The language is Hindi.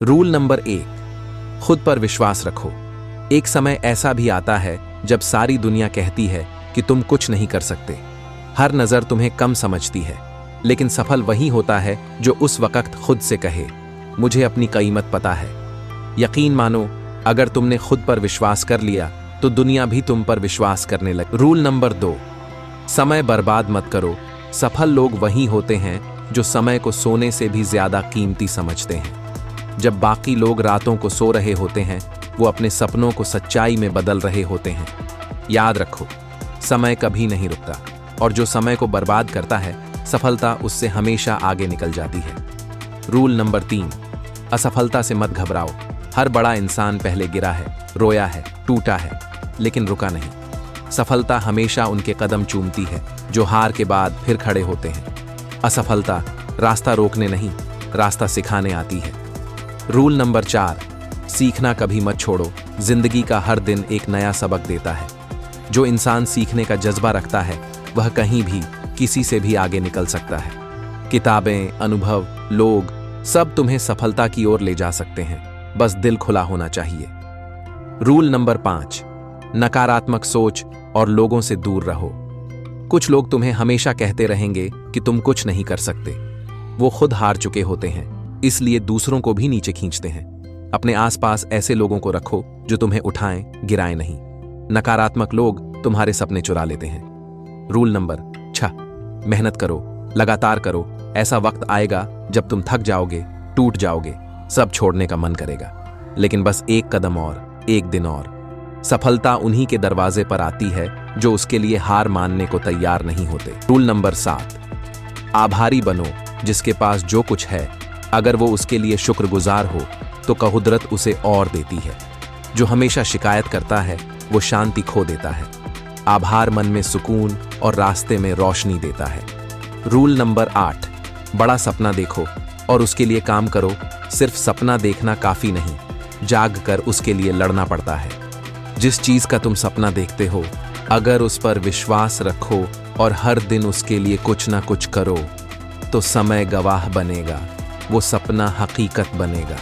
रूल नंबर 1, खुद पर विश्वास रखो। एक समय ऐसा भी आता है जब सारी दुनिया कहती है कि तुम कुछ नहीं कर सकते। हर नज़र तुम्हें कम समझती है, लेकिन सफल वही होता है जो उस वक्त खुद से कहे, मुझे अपनी कीमत पता है। यकीन मानो, अगर तुमने खुद पर विश्वास कर लिया तो दुनिया भी तुम पर विश्वास करने लगे। रूल नंबर 2, समय बर्बाद मत करो। सफल लोग वही होते हैं जो समय को सोने से भी ज्यादा कीमती समझते हैं। जब बाकी लोग रातों को सो रहे होते हैं, वो अपने सपनों को सच्चाई में बदल रहे होते हैं। याद रखो, समय कभी नहीं रुकता, और जो समय को बर्बाद करता है, सफलता उससे हमेशा आगे निकल जाती है। रूल नंबर 3, असफलता से मत घबराओ। हर बड़ा इंसान पहले गिरा है, रोया है, टूटा है, लेकिन रुका नहीं। सफलता हमेशा उनके कदम चूमती है जो हार के बाद फिर खड़े होते हैं। असफलता रास्ता रोकने नहीं, रास्ता सिखाने आती है। रूल नंबर 4, सीखना कभी मत छोड़ो। जिंदगी का हर दिन एक नया सबक देता है। जो इंसान सीखने का जज्बा रखता है, वह कहीं भी किसी से भी आगे निकल सकता है। किताबें, अनुभव, लोग सब तुम्हें सफलता की ओर ले जा सकते हैं, बस दिल खुला होना चाहिए। रूल नंबर 5, नकारात्मक सोच और लोगों से दूर रहो। कुछ लोग तुम्हें हमेशा कहते रहेंगे कि तुम कुछ नहीं कर सकते। वो खुद हार चुके होते हैं, इसलिए दूसरों को भी नीचे खींचते हैं। अपने आसपास ऐसे लोगों को रखो जो तुम्हें उठाएं, गिराएं नहीं। नकारात्मक लोग तुम्हारे सपने चुरा लेते हैं। रूल नंबर 6, मेहनत करो, लगातार करो। ऐसा वक्त आएगा जब तुम थक जाओगे, टूट जाओगे, सब छोड़ने का मन करेगा, लेकिन बस एक कदम और, एक दिन और। सफलता उन्हीं के दरवाजे पर आती है जो उसके लिए हार मानने को तैयार नहीं होते। रूल नंबर 7, आभारी बनो। जिसके पास जो कुछ है, अगर वो उसके लिए शुक्रगुजार हो तो कुदरत उसे और देती है। जो हमेशा शिकायत करता है, वो शांति खो देता है। आभार मन में सुकून और रास्ते में रोशनी देता है। रूल नंबर 8, बड़ा सपना देखो और उसके लिए काम करो। सिर्फ सपना देखना काफी नहीं, जाग कर उसके लिए लड़ना पड़ता है। जिस चीज का तुम सपना देखते हो, अगर उस पर विश्वास रखो और हर दिन उसके लिए कुछ ना कुछ करो, तो समय गवाह बनेगा, वो सपना हकीकत बनेगा।